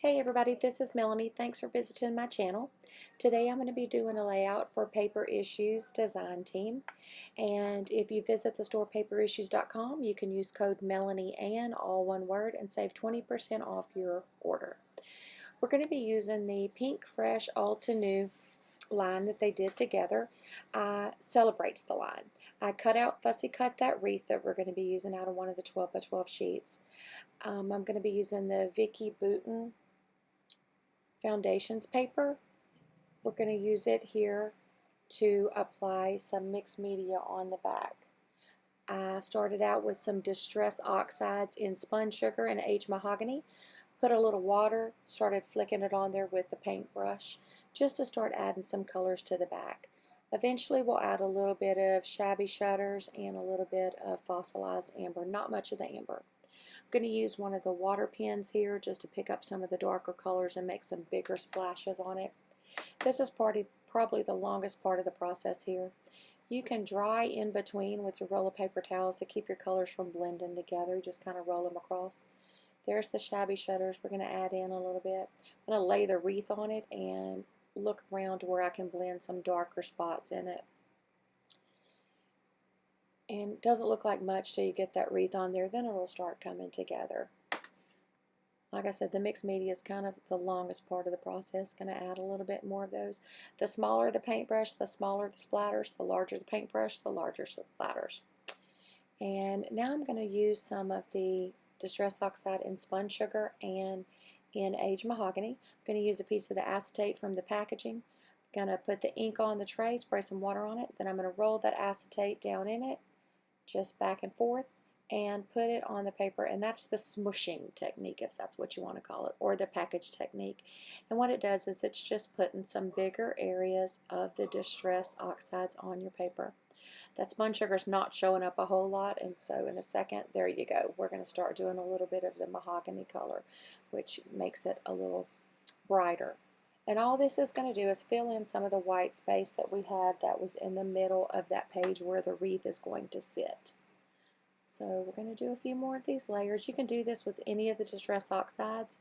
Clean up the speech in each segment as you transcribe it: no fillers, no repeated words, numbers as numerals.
Hey everybody, this is Melanie. Thanks for visiting my channel. Today I'm going to be doing a layout for Paper Issues Design Team. And if you visit the store paperissues.com, you can use code MELANIEANN, all one word, and save 20% off your order. We're going to be using the Pink Fresh All to New line that they did together. Celebrates the line. I fussy cut that wreath that we're going to be using out of one of the 12 by 12 sheets. I'm going to be using the Vicky Bouton Foundations paper. We're going to use it here to apply some mixed media on the back. I started out with some Distress Oxides in Spun Sugar and Aged Mahogany. Put a little water, started flicking it on there with the paintbrush just to start adding some colors to the back. Eventually we'll add a little bit of Shabby Shutters and a little bit of Fossilized Amber, not much of the amber. I'm going to use one of the water pens here just to pick up some of the darker colors and make some bigger splashes on it. This is probably the longest part of the process here. You can dry in between with your roll of paper towels to keep your colors from blending together. Just kind of roll them across. There's the Shabby Shutters we're going to add in a little bit. I'm going to lay the wreath on it and look around to where I can blend some darker spots in it. And it doesn't look like much till you get that wreath on there, then it'll start coming together. Like I said, the mixed media is kind of the longest part of the process. Going to add a little bit more of those. The smaller the paintbrush, the smaller the splatters. The larger the paintbrush, the larger splatters. And now I'm going to use some of the Distress Oxide in Spun Sugar and in Aged Mahogany. I'm going to use a piece of the acetate from the packaging. I'm going to put the ink on the tray, spray some water on it. Then I'm going to roll that acetate down in it, just back and forth, and put it on the paper, and that's the smushing technique, if that's what you want to call it, or the package technique. And what it does is it's just putting some bigger areas of the Distress Oxides on your paper. That Spun Sugar is not showing up a whole lot, and so in a second, there you go. We're going to start doing a little bit of the mahogany color, which makes it a little brighter. And all this is going to do is fill in some of the white space that we had that was in the middle of that page where the wreath is going to sit. So we're going to do a few more of these layers. You can do this with any of the Distress Oxides.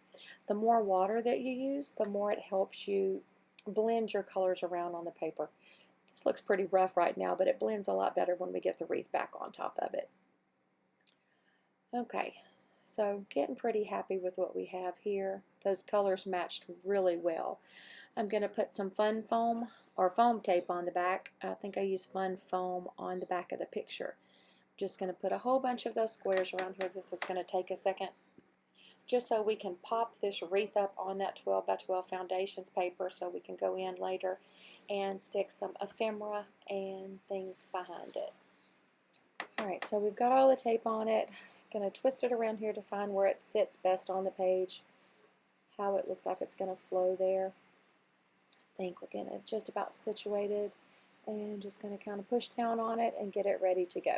The more water that you use, the more it helps you blend your colors around on the paper. This looks pretty rough right now, but it blends a lot better when we get the wreath back on top of it. Okay, so getting pretty happy with what we have here. Those colors matched really well. I'm going to put some fun foam or foam tape on the back. I think I used fun foam on the back of the picture. Just going to put a whole bunch of those squares around here. This is going to take a second just so we can pop this wreath up on that 12 by 12 foundations paper so we can go in later and stick some ephemera and things behind it. Alright, so we've got all the tape on it. Going to twist it around here to find where it sits best on the page, how it looks like it's going to flow there. I think we're getting it just about situated, and just going to kind of push down on it and get it ready to go.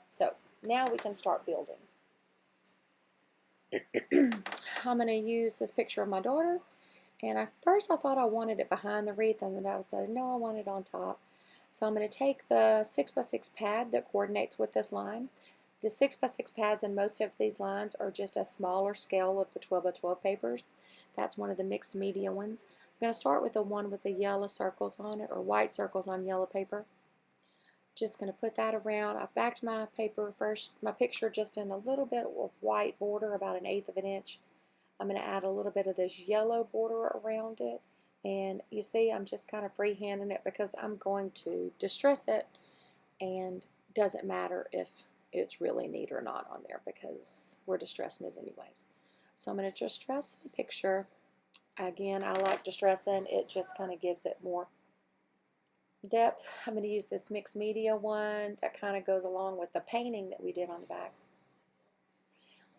So now we can start building. I'm going to use this picture of my daughter, and at first I thought I wanted it behind the wreath, and then I decided no, I want it on top. So I'm going to take the 6x6 pad that coordinates with this line. The 6x6 pads in most of these lines are just a smaller scale of the 12 by 12 papers. That's one of the mixed media ones. I'm going to start with the one with the yellow circles on it, or white circles on yellow paper. Just going to put that around. I backed my paper first, my picture just in a little bit of white border, about 1/8 of an inch. I'm going to add a little bit of this yellow border around it. And you see, I'm just kind of freehanding it because I'm going to distress it, and doesn't matter if it's really neat or not on there because we're distressing it anyways. So I'm going to distress the picture. Again, I like distressing. It just kind of gives it more depth. I'm going to use this mixed media one that kind of goes along with the painting that we did on the back.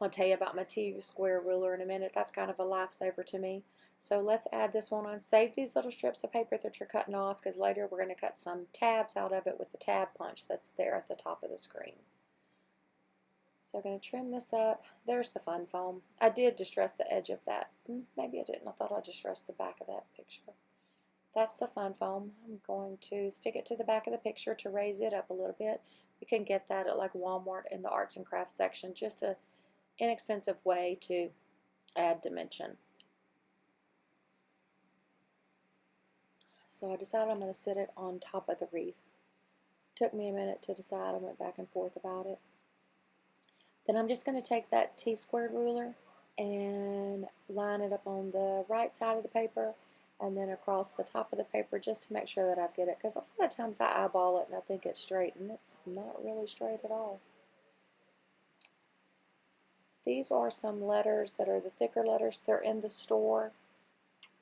I'll tell you about my T-square ruler in a minute. That's kind of a lifesaver to me. So let's add this one on. Save these little strips of paper that you're cutting off, because later we're going to cut some tabs out of it with the tab punch that's there at the top of the screen. So I'm going to trim this up. There's the fun foam. I did distress the edge of that. Maybe I didn't. I thought I distressed the back of that picture. That's the fun foam. I'm going to stick it to the back of the picture to raise it up a little bit. You can get that at like Walmart in the arts and crafts section. Just an inexpensive way to add dimension. So I decided I'm going to sit it on top of the wreath. Took me a minute to decide. I went back and forth about it. Then I'm just going to take that T-squared ruler and line it up on the right side of the paper and then across the top of the paper just to make sure that I get it, because a lot of times I eyeball it and I think it's straight and it's not really straight at all. These are some letters that are the thicker letters. They're in the store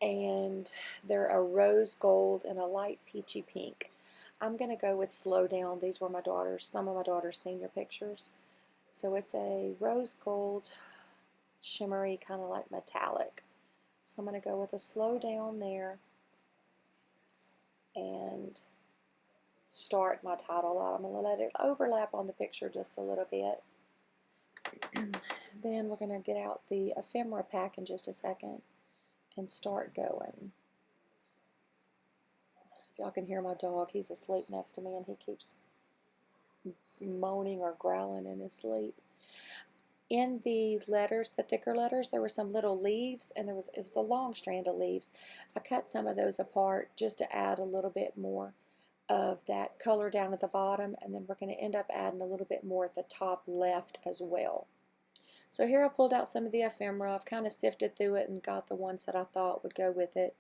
and they're a rose gold and a light peachy pink. I'm going to go with Slow Down. These were some of my daughter's senior pictures. So it's a rose gold, shimmery, kind of like metallic. So I'm going to go with a Slow Down there and start my title out. I'm going to let it overlap on the picture just a little bit. Then we're going to get out the ephemera pack in just a second and start going. If y'all can hear my dog, he's asleep next to me and he keeps moaning or growling in his sleep. In the letters, the thicker letters, there were some little leaves, and it was a long strand of leaves. I cut some of those apart just to add a little bit more of that color down at the bottom, and then we're going to end up adding a little bit more at the top left as well. So here I pulled out some of the ephemera. I've kind of sifted through it and got the ones that I thought would go with it.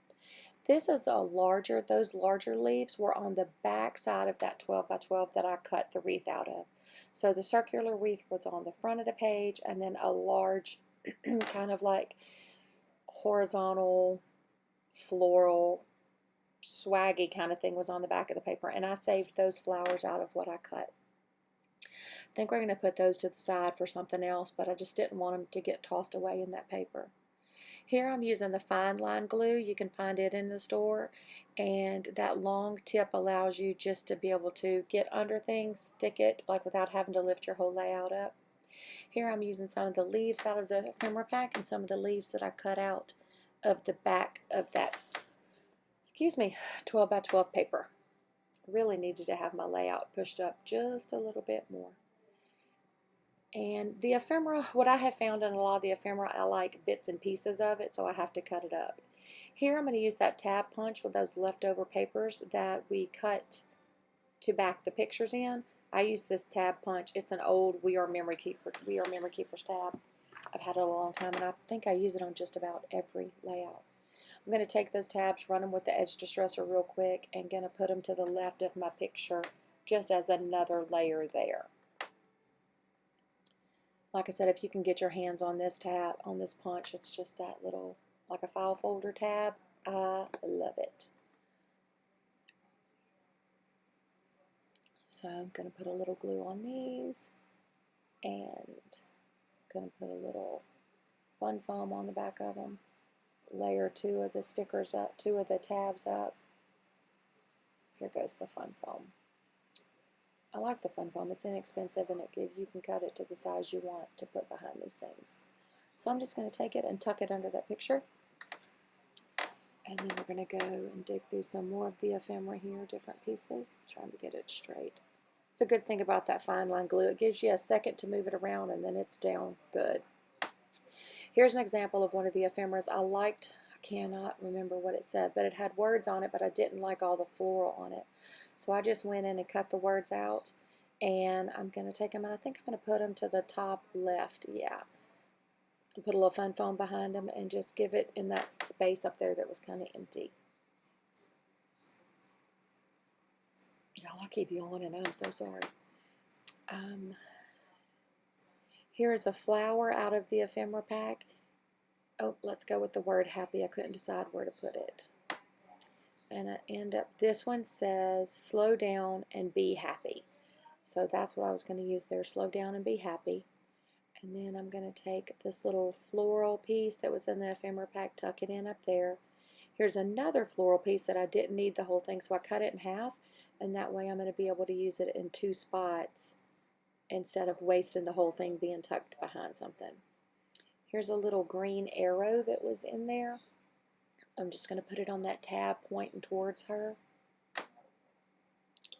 This is those larger leaves were on the back side of that 12 by 12 that I cut the wreath out of. So the circular wreath was on the front of the page, and then a large kind of like horizontal floral swaggy kind of thing was on the back of the paper, and I saved those flowers out of what I cut. I think we're going to put those to the side for something else, but I just didn't want them to get tossed away in that paper. Here I'm using the fine line glue. You can find it in the store, and that long tip allows you just to be able to get under things, stick it like without having to lift your whole layout up. Here I'm using some of the leaves out of the ephemera pack and some of the leaves that I cut out of the back of that 12 by 12 paper. Really needed to have my layout pushed up just a little bit more. And the ephemera, what I have found in a lot of the ephemera, I like bits and pieces of it, so I have to cut it up. Here I'm going to use that tab punch with those leftover papers that we cut to back the pictures in. I use this tab punch. It's an old We Are Memory Keepers tab. I've had it a long time, and I think I use it on just about every layout. I'm going to take those tabs, run them with the edge distresser real quick, and going to put them to the left of my picture just as another layer there. Like I said, if you can get your hands on this tab, on this punch, it's just that little, like a file folder tab. I love it. So I'm going to put a little glue on these, and I'm going to put a little fun foam on the back of them. Layer two of the stickers up, two of the tabs up. Here goes the fun foam. I like the fun foam. It's inexpensive, and you can cut it to the size you want to put behind these things. So I'm just going to take it and tuck it under that picture. And then we're going to go and dig through some more of the ephemera here, different pieces, trying to get it straight. It's a good thing about that fine line glue. It gives you a second to move it around, and then it's down good. Here's an example of one of the ephemeras I liked. I cannot remember what it said, but it had words on it, but I didn't like all the floral on it. So I just went in and cut the words out, and I'm going to take them, and I think I'm going to put them to the top left. Yeah. Put a little fun foam behind them and just give it in that space up there that was kind of empty. Y'all, I keep yawning. I'm so sorry. Here's a flower out of the ephemera pack. Oh, let's go with the word happy. I couldn't decide where to put it. And I end up, this one says slow down and be happy. So that's what I was going to use there, slow down and be happy. And then I'm going to take this little floral piece that was in the ephemera pack, tuck it in up there. Here's another floral piece that I didn't need the whole thing, so I cut it in half, and that way I'm going to be able to use it in two spots instead of wasting the whole thing being tucked behind something. Here's a little green arrow that was in there. I'm just going to put it on that tab pointing towards her.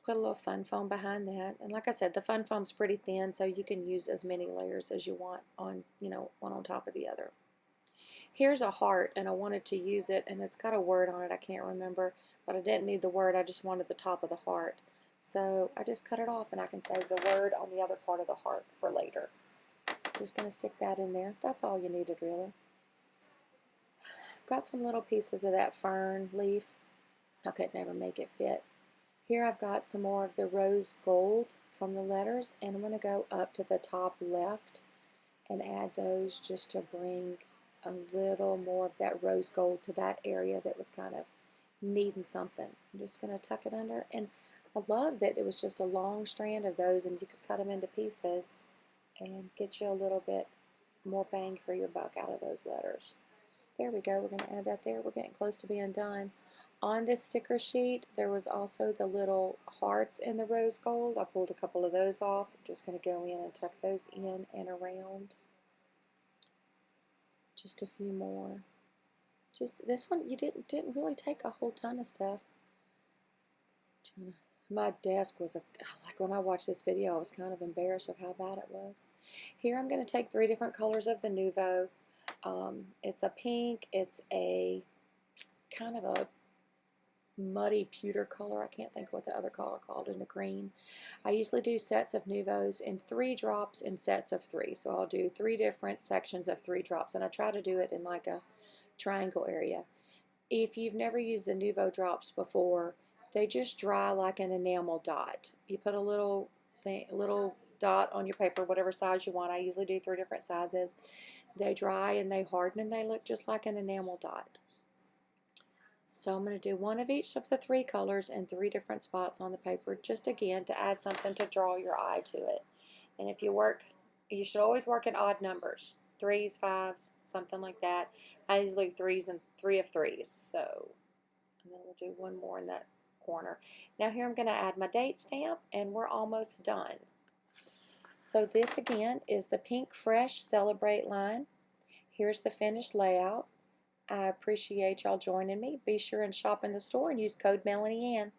Put a little fun foam behind that. And like I said, the fun foam's pretty thin, so you can use as many layers as you want on, one on top of the other. Here's a heart, and I wanted to use it, and it's got a word on it I can't remember, but I didn't need the word, I just wanted the top of the heart. So I just cut it off and I can save the word on the other part of the heart for later. Just going to stick that in there. That's all you needed really. Got some little pieces of that fern leaf. I could never make it fit. Here I've got some more of the rose gold from the letters, and I'm going to go up to the top left and add those just to bring a little more of that rose gold to that area that was kind of needing something. I'm just going to tuck it under, and I love that it was just a long strand of those, and you could cut them into pieces and get you a little bit more bang for your buck out of those letters. There we go. We're going to add that there. We're getting close to being done. On this sticker sheet, there was also the little hearts in the rose gold. I pulled a couple of those off. I'm just going to go in and tuck those in and around. Just a few more. Just this one, you didn't really take a whole ton of stuff. My desk was like when I watched this video, I was kind of embarrassed of how bad it was. Here I'm going to take 3 different colors of the Nuvo. It's a pink, it's a kind of a muddy pewter color. I can't think what the other color called, in the green. I usually do sets of Nuvos in 3 drops in sets of 3. So I'll do 3 different sections of 3 drops, and I try to do it in like a triangle area. If you've never used the Nuvo drops before, they just dry like an enamel dot. You put a little dot on your paper, whatever size you want. I usually do 3 different sizes. They dry and they harden and they look just like an enamel dot. So I'm going to do 1 of each of the 3 colors in 3 different spots on the paper, just again to add something to draw your eye to it. And if you work, you should always work in odd numbers, 3s, 5s, something like that. I usually 3s and 3 of 3s. So, and then we'll do 1 more in that corner. Now here I'm going to add my date stamp, and we're almost done. So this again is the Pink Fresh Celebrate line. Here's the finished layout. I appreciate y'all joining me. Be sure and shop in the store and use code Melanie Ann.